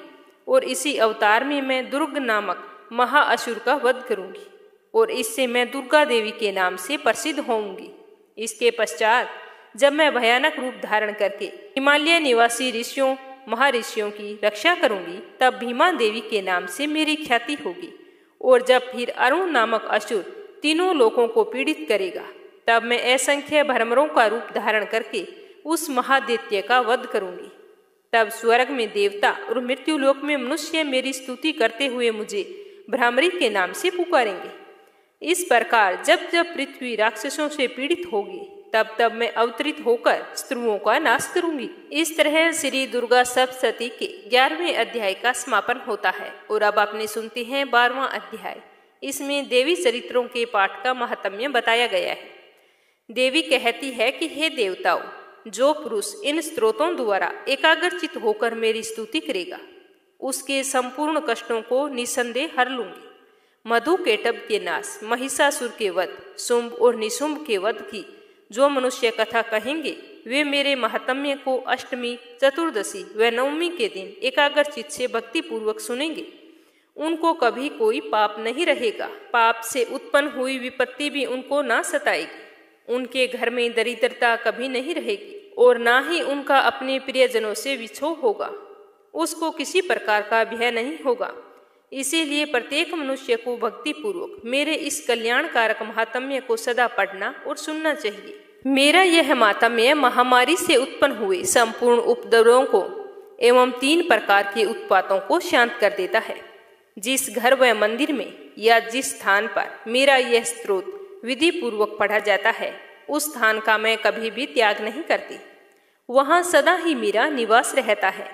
और इसी अवतार में मैं दुर्ग नामक महाअसुर का वध करूंगी और इससे मैं दुर्गा देवी के नाम से प्रसिद्ध होऊंगी। इसके पश्चात जब मैं भयानक रूप धारण करके हिमालय निवासी ऋषियों महर्षियों की रक्षा करूंगी, तब भीमा देवी के नाम से मेरी ख्याति होगी। और जब फिर अरुण नामक असुर तीनों लोगों को पीड़ित करेगा, तब मैं असंख्य भ्रमरों का रूप धारण करके उस महादैत्य का वध करूंगी। तब स्वर्ग में देवता और मृत्युलोक में मनुष्य मेरी स्तुति करते हुए मुझे भ्रामरी के नाम से पुकारेंगे। इस प्रकार जब जब पृथ्वी राक्षसों से पीड़ित होगी, तब तब मैं अवतरित होकर शत्रुओं का नाश करूंगी। इस तरह श्री दुर्गा सप्तशती के 11वें अध्याय का समापन होता है। और अब आपने सुनते हैं 12वां अध्याय। इसमें देवी चरित्रों के पाठ का महात्म्य बताया गया है। देवी कहती है कि हे देवताओं, जो पुरुष इन स्त्रोतों द्वारा एकाग्रचित होकर मेरी स्तुति करेगा, उसके संपूर्ण कष्टों को निसंदेह हर लूंगी। मधु केटभ के नाश, महिषासुर के वध, शुंभ और निशुंभ के वध की जो मनुष्य कथा कहेंगे, वे मेरे महात्म्य को अष्टमी, चतुर्दशी व नवमी के दिन एकाग्रचित से भक्ति पूर्वक सुनेंगे। उनको कभी कोई पाप नहीं रहेगा। पाप से उत्पन्न हुई विपत्ति भी उनको ना सताएगी। उनके घर में दरिद्रता कभी नहीं रहेगी और ना ही उनका अपने प्रियजनों से विछोह होगा। उसको किसी प्रकार का भय नहीं होगा। इसीलिए प्रत्येक मनुष्य को भक्ति पूर्वक मेरे इस कल्याणकारक महात्म्य को सदा पढ़ना और सुनना चाहिए। मेरा यह महात्म्य महामारी से उत्पन्न हुए संपूर्ण उपद्रवों को एवं 3 प्रकार के उत्पातों को शांत कर देता है। जिस घर व मंदिर में या जिस स्थान पर मेरा यह स्तोत्र विधि पूर्वक पढ़ा जाता है, उस स्थान का मैं कभी भी त्याग नहीं करती। वहाँ सदा ही मेरा निवास रहता है।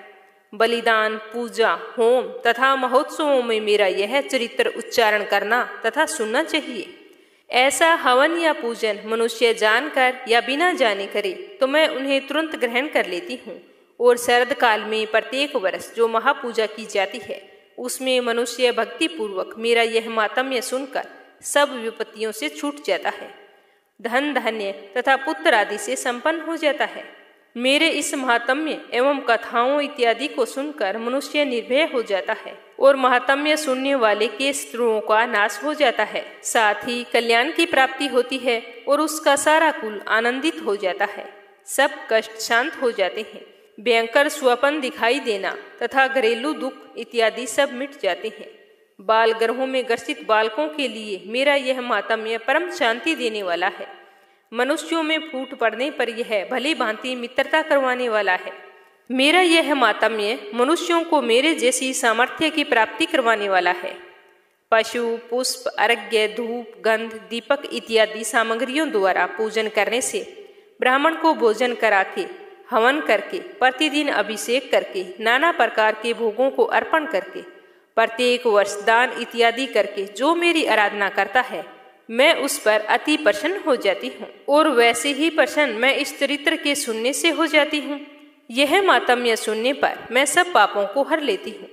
बलिदान, पूजा, होम तथा महोत्सवों में मेरा यह चरित्र उच्चारण करना तथा सुनना चाहिए। ऐसा हवन या पूजन मनुष्य जानकर या बिना जाने करे तो मैं उन्हें तुरंत ग्रहण कर लेती हूँ। और शरद काल में प्रत्येक वर्ष जो महापूजा की जाती है, उसमें मनुष्य भक्ति पूर्वक मेरा यह महात्म्य सुनकर सब विपत्तियों से छूट जाता है, धन धान्य तथा पुत्र आदि से संपन्न हो जाता है। मेरे इस महात्म्य एवं कथाओं इत्यादि को सुनकर मनुष्य निर्भय हो जाता है और महात्म्य सुनने वाले के शत्रुओं का नाश हो जाता है। साथ ही कल्याण की प्राप्ति होती है और उसका सारा कुल आनंदित हो जाता है। सब कष्ट शांत हो जाते हैं। भयंकर स्वप्न दिखाई देना तथा घरेलू दुख इत्यादि सब मिट जाते हैं। बाल ग्रहों में ग्रसित बालकों के लिए मेरा यह महात्म्य परम शांति देने वाला है। मनुष्यों में फूट पड़ने पर यह भली भांति मित्रता करवाने वाला है। मेरा यह महात्म्य मनुष्यों को मेरे जैसी सामर्थ्य की प्राप्ति करवाने वाला है। पशु, पुष्प, अर्घ्य, धूप, गंध, दीपक इत्यादि सामग्रियों द्वारा पूजन करने से, ब्राह्मण को भोजन करा के, हवन करके, प्रतिदिन अभिषेक करके, नाना प्रकार के भोगों को अर्पण करके, प्रत्येक वर्ष दान इत्यादि करके जो मेरी आराधना करता है, मैं उस पर अति प्रसन्न हो जाती हूँ, और वैसे ही प्रसन्न मैं इस चरित्र के सुनने से हो जाती हूँ। यह मातम्य सुनने पर मैं सब पापों को हर लेती हूँ।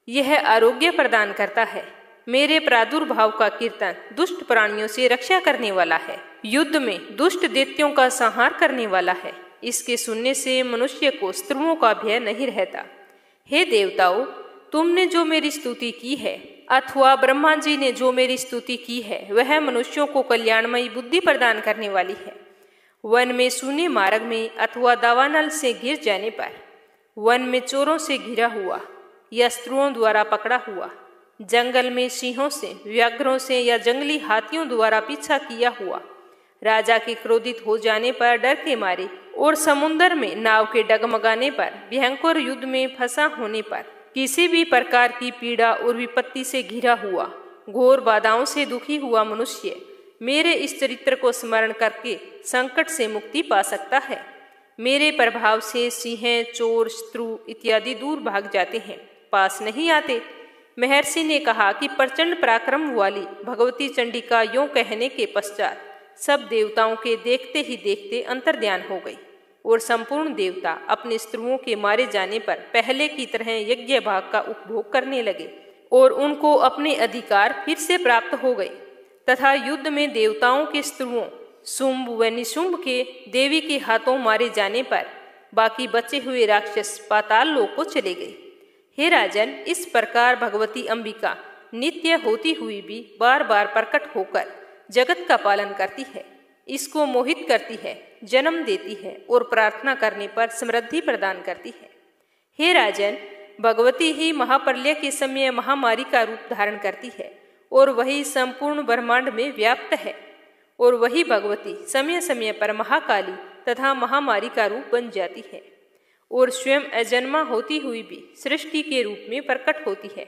यह आरोग्य प्रदान करता है। मेरे प्रादुर्भाव का कीर्तन दुष्ट प्राणियों से रक्षा करने वाला है, युद्ध में दुष्ट दैत्यों का संहार करने वाला है। इसके सुनने से मनुष्य को शत्रुओं का भय नहीं रहता। हे देवताओं, तुमने जो मेरी स्तुति की है अथवा ब्रह्मा जी ने जो मेरी स्तुति की है, वह मनुष्यों को कल्याणमयी बुद्धि प्रदान करने वाली है। वन में सूने मार्ग में अथवा दावानल से घिर जाने पर, वन में चोरों से घिरा हुआ या शत्रुओं द्वारा पकड़ा हुआ, जंगल में सिंहों से, व्याघ्रों से या जंगली हाथियों द्वारा पीछा किया हुआ, राजा के क्रोधित हो जाने पर डर के मारे, और समुद्र में नाव के डगमगाने पर, भयंकर युद्ध में फंसा होने पर, किसी भी प्रकार की पीड़ा और विपत्ति से घिरा हुआ, घोर बाधाओं से दुखी हुआ मनुष्य मेरे इस चरित्र को स्मरण करके संकट से मुक्ति पा सकता है। मेरे प्रभाव से सिंह, चोर, शत्रु इत्यादि दूर भाग जाते हैं, पास नहीं आते। महर्षि ने कहा कि प्रचंड पराक्रम वाली भगवती चंडिका यों कहने के पश्चात सब देवताओं के देखते ही देखते अंतर्ध्यान हो गई, और संपूर्ण देवता अपने शत्रुओं के मारे जाने पर पहले की तरह यज्ञ भाग का उपभोग करने लगे, और उनको अपने अधिकार फिर से प्राप्त हो गए। तथा युद्ध में देवताओं के शत्रुओं शुंभ व निशुंभ के देवी के हाथों मारे जाने पर बाकी बचे हुए राक्षस पाताल लोक को चले गए। हे राजन, इस प्रकार भगवती अंबिका नित्य होती हुई भी बार बार प्रकट होकर जगत का पालन करती है, इसको मोहित करती है, जन्म देती है और प्रार्थना करने पर समृद्धि प्रदान करती है। हे राजन, भगवती ही महाप्रलय के समय महामारी का रूप धारण करती है, और वही संपूर्ण ब्रह्मांड में व्याप्त है, और वही भगवती समय समय पर महाकाली तथा महामारी का रूप बन जाती है, और स्वयं अजन्मा होती हुई भी सृष्टि के रूप में प्रकट होती है।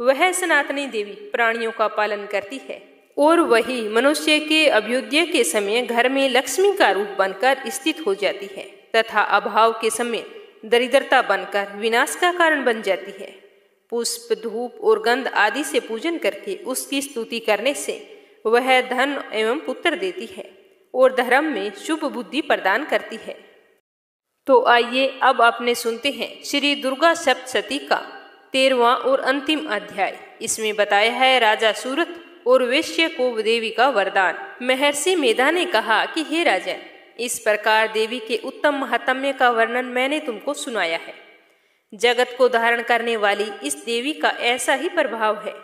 वह सनातनी देवी प्राणियों का पालन करती है, और वही मनुष्य के अभ्युदय के समय घर में लक्ष्मी का रूप बनकर स्थित हो जाती है, तथा अभाव के समय दरिद्रता बनकर विनाश का कारण बन जाती है। पुष्प, धूप और गंध आदि से पूजन करके उसकी स्तुति करने से वह धन एवं पुत्र देती है, और धर्म में शुभ बुद्धि प्रदान करती है। तो आइए अब अपने सुनते हैं श्री दुर्गा सप्तशती का 13वां और अंतिम अध्याय। इसमें बताया है राजा सूरत और वेश्य को देवी का वरदान। महर्षि मेधा ने कहा कि हे राजन, इस प्रकार देवी के उत्तम महात्म्य का वर्णन मैंने तुमको सुनाया है। जगत को धारण करने वाली इस देवी का ऐसा ही प्रभाव है।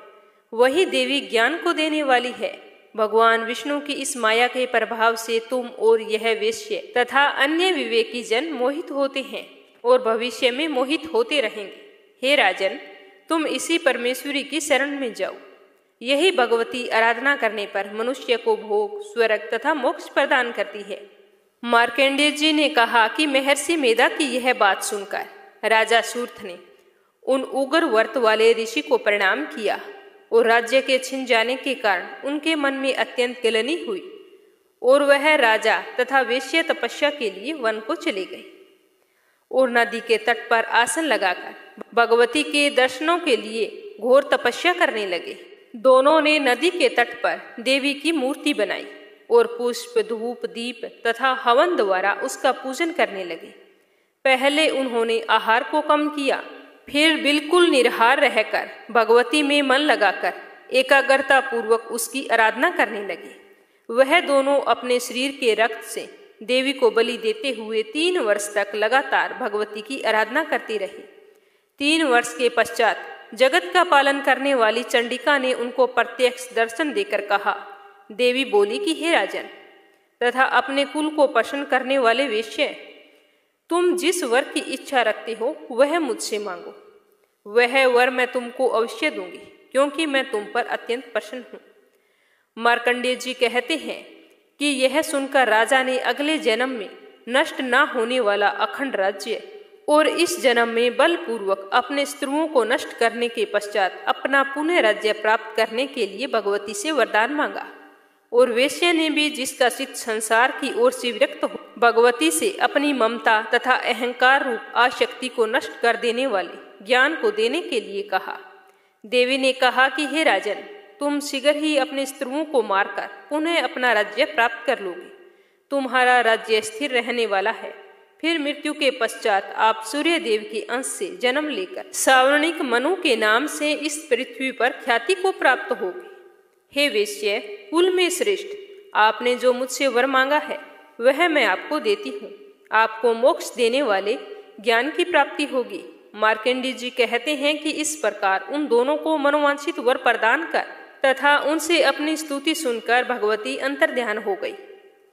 वही देवी ज्ञान को देने वाली है। भगवान विष्णु की इस माया के प्रभाव से तुम और यह वेश्य तथा अन्य विवेकी जन मोहित होते हैं, और भविष्य में मोहित होते रहेंगे। हे राजन, तुम इसी परमेश्वरी की शरण में जाओ। यही भगवती आराधना करने पर मनुष्य को भोग, स्वर्ग तथा मोक्ष प्रदान करती है। मार्कंडेय जी ने कहा कि महर्षि मेधा की यह बात सुनकर राजा सूर्थ ने उन उग्र व्रत वाले ऋषि को प्रणाम किया, और राज्य के छिन जाने के कारण उनके मन में अत्यंत गिलनी हुई, और वह राजा तथा वेश्य तपस्या के लिए वन को चले गए, और नदी के तट पर आसन लगाकर भगवती के दर्शनों के लिए घोर तपस्या करने लगे। दोनों ने नदी के तट पर देवी की मूर्ति बनाई, और पुष्प, धूप, दीप तथा हवन द्वारा उसका पूजन करने लगे। पहले उन्होंने आहार को कम किया, फिर बिल्कुल निराहार रहकर भगवती में मन लगाकर एकाग्रता पूर्वक उसकी आराधना करने लगे। वह दोनों अपने शरीर के रक्त से देवी को बलि देते हुए 3 वर्ष तक लगातार भगवती की आराधना करती रही। 3 वर्ष के पश्चात जगत का पालन करने वाली चंडिका ने उनको प्रत्यक्ष दर्शन देकर कहा। देवी बोली कि हे राजन तथा अपने कुल को प्रसन्न करने वाले वेश्य, तुम जिस वर की इच्छा रखते हो वह मुझसे मांगो। वह वर मैं तुमको अवश्य दूंगी, क्योंकि मैं तुम पर अत्यंत प्रसन्न हूँ। मार्कंडेय जी कहते हैं कि यह सुनकर राजा ने अगले जन्म में नष्ट न होने वाला अखंड राज्य और इस जन्म में बलपूर्वक अपने शत्रुओं को नष्ट करने के पश्चात अपना पुनः राज्य प्राप्त करने के लिए भगवती से वरदान मांगा। और वेश्या ने भी जिसका चित्त संसार की ओर से विरक्त हो भगवती से अपनी ममता तथा अहंकार रूप आशक्ति को नष्ट कर देने वाले ज्ञान को देने के लिए कहा। देवी ने कहा कि हे राजन, तुम शीघ्र ही अपने शत्रुओं को मारकर पुनः अपना राज्य प्राप्त कर लोगे। तुम्हारा राज्य स्थिर रहने वाला है। फिर मृत्यु के पश्चात आप सूर्य देव के अंश से जन्म लेकर सावर्णिक मनु के नाम से इस पृथ्वी पर ख्याति को प्राप्त होगे। हे वेश्य, कुल में श्रेष्ठ, आपने जो मुझसे वर मांगा है वह मैं आपको देती हूँ। आपको मोक्ष देने वाले ज्ञान की प्राप्ति होगी। मार्कंडेय जी कहते हैं कि इस प्रकार उन दोनों को मनोवांछित वर प्रदान कर तथा उनसे अपनी स्तुति सुनकर भगवती अंतर्ध्यान हो गई।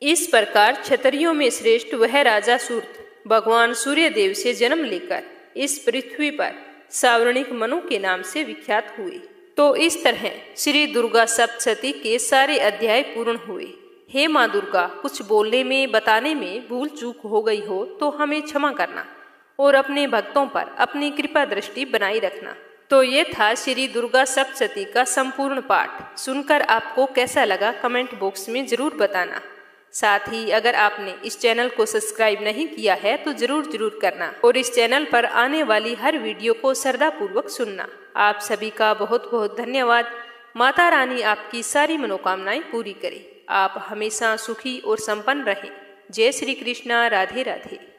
इस प्रकार क्षत्रियों में श्रेष्ठ वह राजा सूर्य भगवान सूर्य देव से जन्म लेकर इस पृथ्वी पर सावर्णिक मनु के नाम से विख्यात हुए। तो इस तरह श्री दुर्गा सप्तशती के सारे अध्याय पूर्ण हुए। हे माँ दुर्गा, कुछ बोलने में बताने में भूल चूक हो गई हो तो हमें क्षमा करना और अपने भक्तों पर अपनी कृपा दृष्टि बनाई रखना। तो ये था श्री दुर्गा सप्तशती का संपूर्ण पाठ। सुनकर आपको कैसा लगा कमेंट बॉक्स में जरूर बताना। साथ ही अगर आपने इस चैनल को सब्सक्राइब नहीं किया है तो जरूर करना और इस चैनल पर आने वाली हर वीडियो को श्रद्धापूर्वक सुनना। आप सभी का बहुत बहुत धन्यवाद। माता रानी आपकी सारी मनोकामनाएं पूरी करे। आप हमेशा सुखी और संपन्न रहें। जय श्री कृष्णा। राधे राधे।